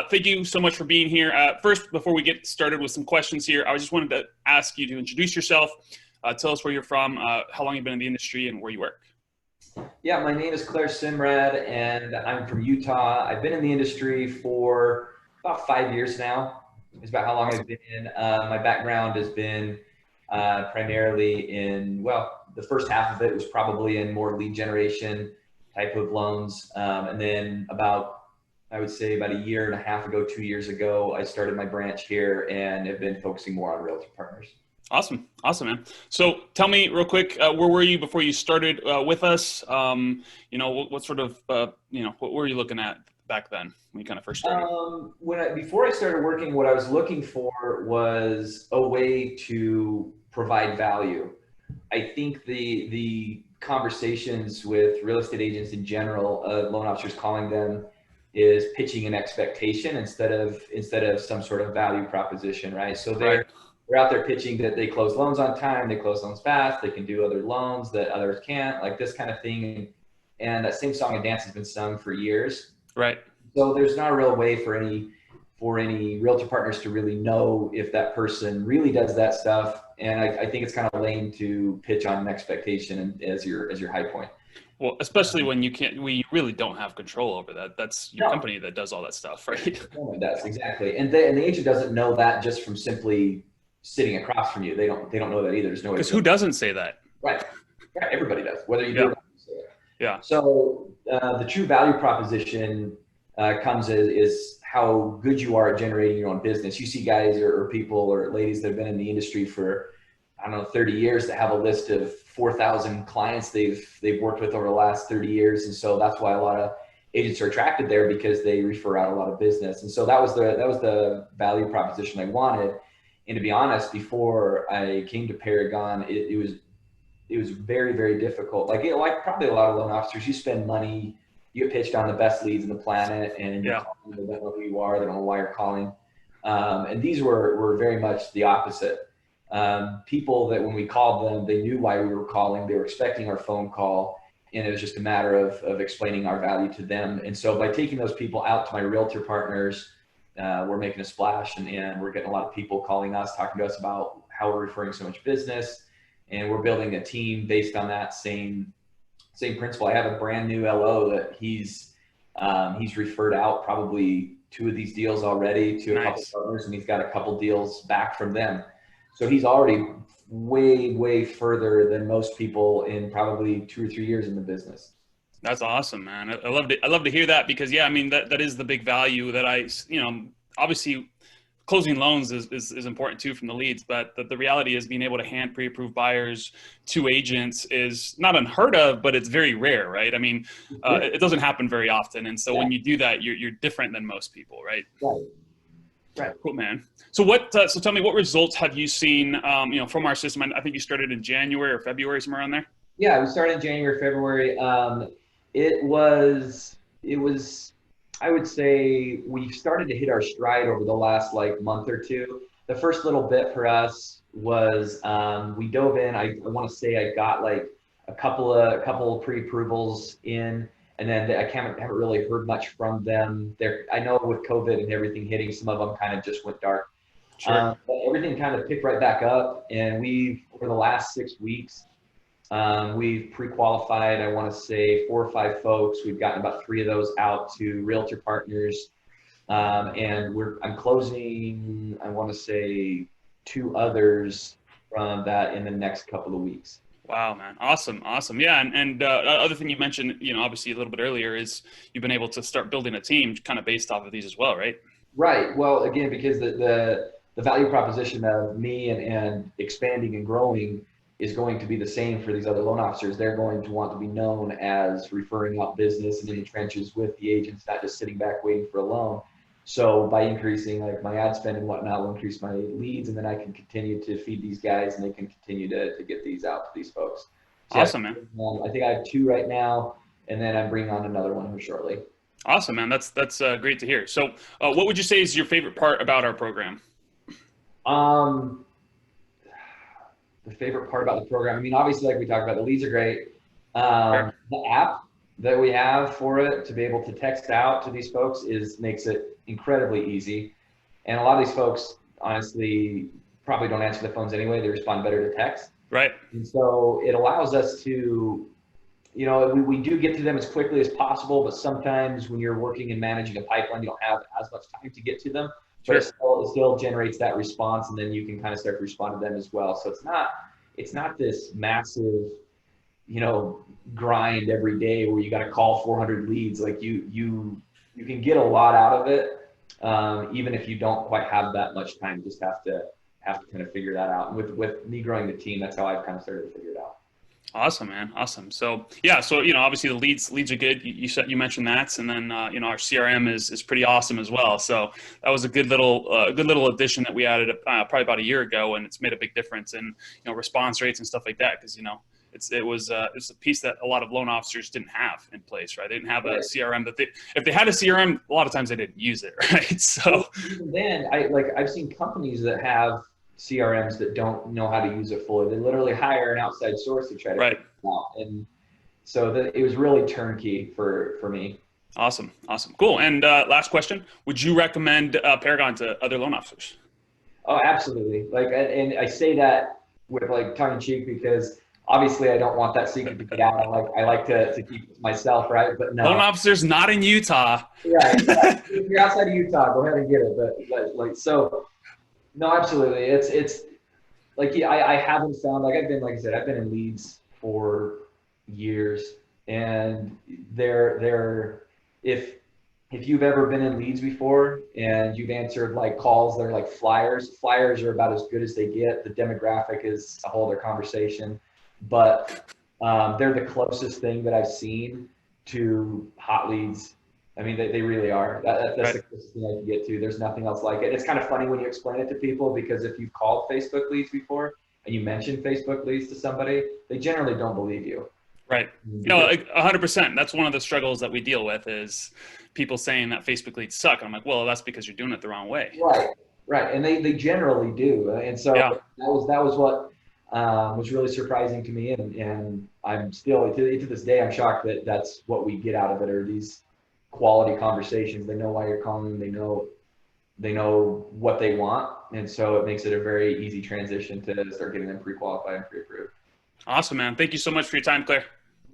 Thank you so much for being here. First, before we get started with some questions here, I just wanted to ask you to introduce yourself. Tell us where you're from, how long you've been in the industry, and where you work. Yeah, my name is Clair Semrad, and I'm from Utah. I've been in the industry for about 5 years now. It's about how long I've Awesome. been in. My background has been primarily in, well, the first half of it was probably in more lead generation type of loans. And then I would say about a year and a half ago, 2 years ago, I started my branch here and have been focusing more on realty partners. Awesome. Awesome, man. So tell me real quick, where were you before you started with us? What sort of, what were you looking at back then when you kind of first started? Before I started working, what I was looking for was a way to provide value. I think the conversations with real estate agents in general, loan officers calling them, is pitching an expectation instead of some sort of value proposition, right? So Right. they're out there pitching that they close loans on time, they close loans fast, they can do other loans that others can't, like this kind of thing. And that same song and dance has been sung for years. Right. So there's not a real way for any realtor partners to really know if that person really does that stuff. And I think it's kind of lame to pitch on an expectation as your high point. Well, especially when we really don't have control over that. That's your No, company that does all that stuff, right? no one does exactly. And the agent doesn't know that just from simply sitting across from you. They don't know that either. There's no way Because to know. who doesn't say that? Right. Right. Everybody does, whether you do Yeah. or not. You say it. Yeah. So the true value proposition comes is how good you are at generating your own business. You see guys or people or ladies that have been in the industry for, I don't know, 30 years that have a list of 4,000 clients they've worked with over the last 30 years. And so that's why a lot of agents are attracted there, because they refer out a lot of business. And so that was the value proposition I wanted. And to be honest, before I came to Paragon, it was very, very difficult. Like probably a lot of loan officers, you spend money, you get pitched on the best leads on the planet, and you're Yeah. calling, they don't know who you are, they don't know why you're calling. And these were very much the opposite. People that when we called them, they knew why we were calling, they were expecting our phone call, and it was just a matter of explaining our value to them. And so by taking those people out to my realtor partners, we're making a splash, and we're getting a lot of people calling us, talking to us about how we're referring so much business. And we're building a team based on that same principle. I have a brand new LO that he's referred out probably two of these deals already to a couple Nice. partners, and he's got a couple deals back from them. So he's already way further than most people in probably 2 or 3 years in the business. That's awesome, man. I love to hear that because, yeah, I mean, that is the big value that obviously closing loans is important too from the leads, but the reality is being able to hand pre-approved buyers to agents is not unheard of, but it's very rare, right? I mean, Yeah, it doesn't happen very often. And so yeah, when you do that, you're different than most people, right? right, right. Cool, man. So so tell me, what results have you seen, from our system? I think you started in January or February, somewhere around there. Yeah, we started in January, February. It was, I would say we started to hit our stride over the last like month or two. The first little bit for us was we dove in. I want to say I got like a couple of pre-approvals in, and then haven't really heard much from them. I know with COVID and everything hitting, some of them kind of just went dark. Sure. But everything kind of picked right back up, and we've over the last 6 weeks we've pre-qualified, I want to say 4 or 5 folks. We've gotten about 3 of those out to realtor partners. And I'm closing, I want to say 2 others from that in the next couple of weeks. Wow, man. Awesome. Awesome. Yeah. And other thing you mentioned, obviously a little bit earlier is you've been able to start building a team kind of based off of these as well, right? Right. Well, again, because the value proposition of me and expanding and growing is going to be the same for these other loan officers. They're going to want to be known as referring out business and in the trenches with the agents, not just sitting back waiting for a loan. So by increasing like my ad spend and whatnot, will increase my leads, and then I can continue to feed these guys, and they can continue to get these out to these folks. So yeah, Awesome, man. I think I have 2 right now, and then I'm bringing on another one here shortly. Awesome, man. That's great to hear. So, what would you say is your favorite part about our program? Um, the favorite part about the program, I mean, obviously, like we talked about, the leads are great. Sure. The app that we have for it to be able to text out to these folks makes it incredibly easy. And a lot of these folks, honestly, probably don't answer the phones anyway. They respond better to text. Right. And so it allows us to, we do get to them as quickly as possible, but sometimes when you're working and managing a pipeline, you don't have as much time to get to them. But Sure. it still generates that response, and then you can kind of start to respond to them as well. So it's not this massive, grind every day where you got to call 400 leads. Like you can get a lot out of it, even if you don't quite have that much time. You just have to kind of figure that out. And with me growing the team, that's how I've kind of started to figure it out. Awesome, man. Awesome. So yeah, so obviously the leads are good. You mentioned that, and then our CRM is pretty awesome as well. So that was a good little addition that we added probably about a year ago, and it's made a big difference in response rates and stuff like that, because it was a piece that a lot of loan officers didn't have in place, right? They didn't have a CRM if they had a CRM, a lot of times they didn't use it, right? So even then, I've seen companies that have CRMs that don't know how to use it fully. They literally hire an outside source to try to figure it out. And so it was really turnkey for me. Awesome. Cool. And last question, would you recommend Paragon to other loan officers? Oh, absolutely. And I say that with tongue in cheek, because obviously I don't want that secret to get out. I like to keep it to myself, right? But no. Loan officers not in Utah. Right. If you're outside of Utah, go ahead and get it. But so, no, absolutely. It's I haven't found, I've been, like I said, I've been in leads for years, and if you've ever been in leads before and you've answered calls, they're like flyers. Flyers are about as good as they get. The demographic is a whole other conversation, but they're the closest thing that I've seen to hot leads. I mean, they really are. That's right. The closest thing I can get to. There's nothing else like it. It's kind of funny when you explain it to people, because if you've called Facebook leads before and you mention Facebook leads to somebody, they generally don't believe you. Right. 100%. That's one of the struggles that we deal with, is people saying that Facebook leads suck. I'm like, well, that's because you're doing it the wrong way. Right. And they generally do. And so that was what was really surprising to me. And I'm still, to this day, I'm shocked that that's what we get out of it, are these quality conversations. They know why you're calling. They know what they want. And so it makes it a very easy transition to start getting them pre-qualified and pre-approved. Awesome, man. Thank you so much for your time, Claire.